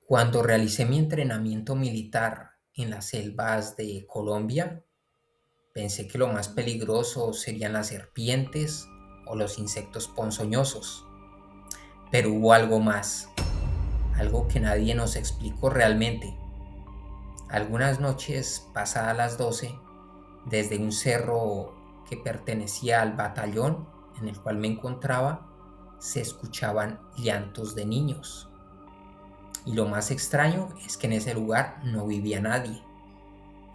Cuando realicé mi entrenamiento militar en las selvas de Colombia, pensé que lo más peligroso serían las serpientes o los insectos ponzoñosos, pero hubo algo más, algo que nadie nos explicó realmente. Algunas noches, pasadas las 12, desde un cerro que pertenecía al batallón en el cual me encontraba, se escuchaban llantos de niños. Y lo más extraño es que en ese lugar no vivía nadie.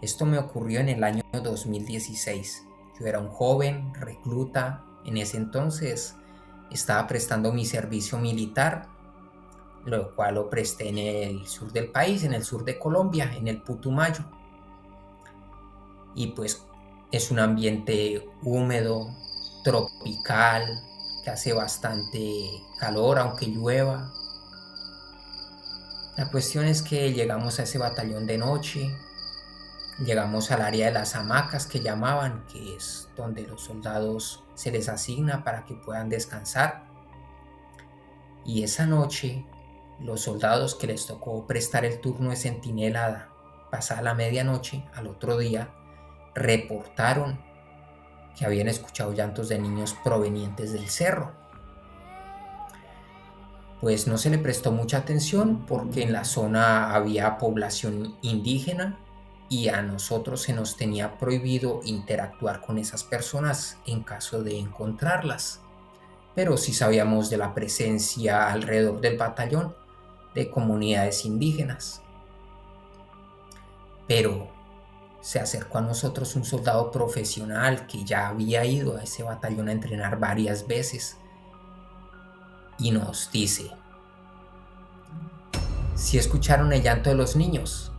Esto me ocurrió en el año 2016. Yo era un joven recluta. En ese entonces estaba prestando mi servicio militar, lo cual lo presté en el sur del país, en el sur de Colombia, en el Putumayo. Y pues es un ambiente húmedo, tropical, que hace bastante calor aunque llueva. La cuestión es que llegamos a ese batallón de noche. Llegamos al área de las hamacas que llamaban, que es donde los soldados se les asigna para que puedan descansar. Y esa noche, los soldados que les tocó prestar el turno de centinela pasada la medianoche, al otro día, reportaron que habían escuchado llantos de niños provenientes del cerro. Pues no se le prestó mucha atención porque en la zona había población indígena y a nosotros se nos tenía prohibido interactuar con esas personas en caso de encontrarlas. Pero sí sabíamos de la presencia alrededor del batallón de comunidades indígenas. Pero se acercó a nosotros un soldado profesional que ya había ido a ese batallón a entrenar varias veces y nos dice: si escucharon el llanto de los niños.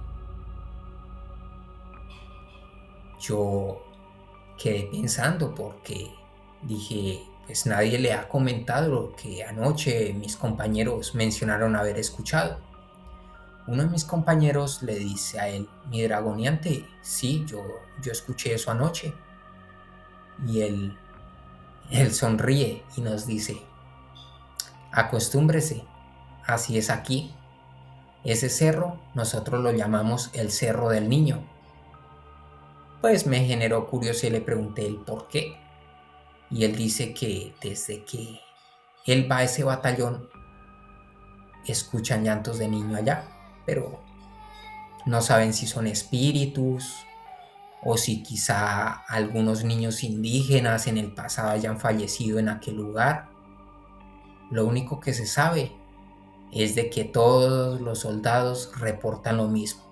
Yo quedé pensando porque dije, pues nadie le ha comentado lo que anoche mis compañeros mencionaron haber escuchado. Uno de mis compañeros le dice a él: mi dragoneante, sí, yo escuché eso anoche. Y él sonríe y nos dice: acostúmbrese, así es aquí. Ese cerro nosotros lo llamamos el Cerro del Niño. Pues me generó curiosidad y le pregunté el por qué. Y él dice que desde que él va a ese batallón, escuchan llantos de niño allá, pero no saben si son espíritus o si quizá algunos niños indígenas en el pasado hayan fallecido en aquel lugar. Lo único que se sabe es de que todos los soldados reportan lo mismo.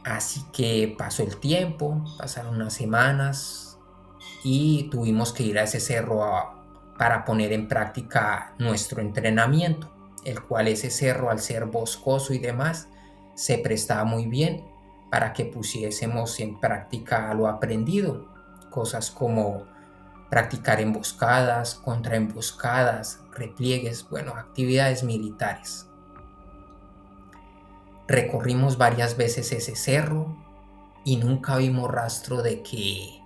Así que pasó el tiempo, pasaron unas semanas y tuvimos que ir a ese cerro para poner en práctica nuestro entrenamiento, el cual ese cerro, al ser boscoso y demás, se prestaba muy bien para que pusiésemos en práctica lo aprendido, cosas como practicar emboscadas, contraemboscadas, repliegues, bueno, actividades militares. Recorrimos varias veces ese cerro y nunca vimos rastro de que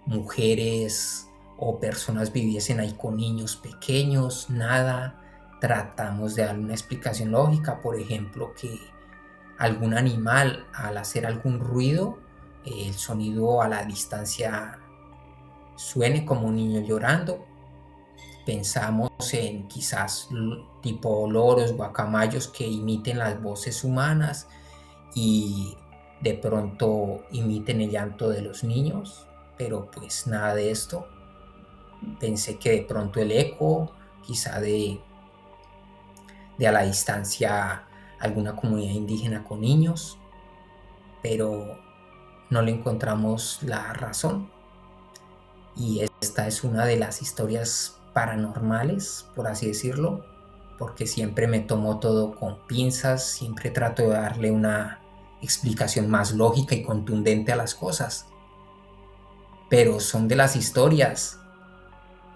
mujeres o personas viviesen ahí con niños pequeños, nada. Tratamos de dar una explicación lógica, por ejemplo, que algún animal al hacer algún ruido, el sonido a la distancia suene como un niño llorando. Pensamos en quizás tipo loros, guacamayos que imiten las voces humanas y de pronto imiten el llanto de los niños, pero pues nada de esto. Pensé que de pronto el eco, quizá de a la distancia alguna comunidad indígena con niños, pero no le encontramos la razón. Y esta es una de las historias paranormales, por así decirlo, porque siempre me tomo todo con pinzas, siempre trato de darle una explicación más lógica y contundente a las cosas. Pero son de las historias,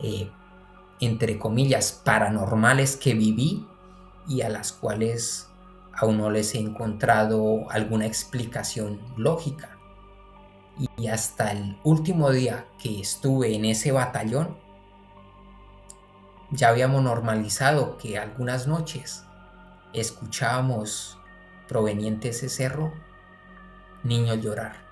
eh, entre comillas, paranormales que viví y a las cuales aún no les he encontrado alguna explicación lógica. Y hasta el último día que estuve en ese batallón, ya habíamos normalizado que algunas noches escuchábamos proveniente de ese cerro niños llorar.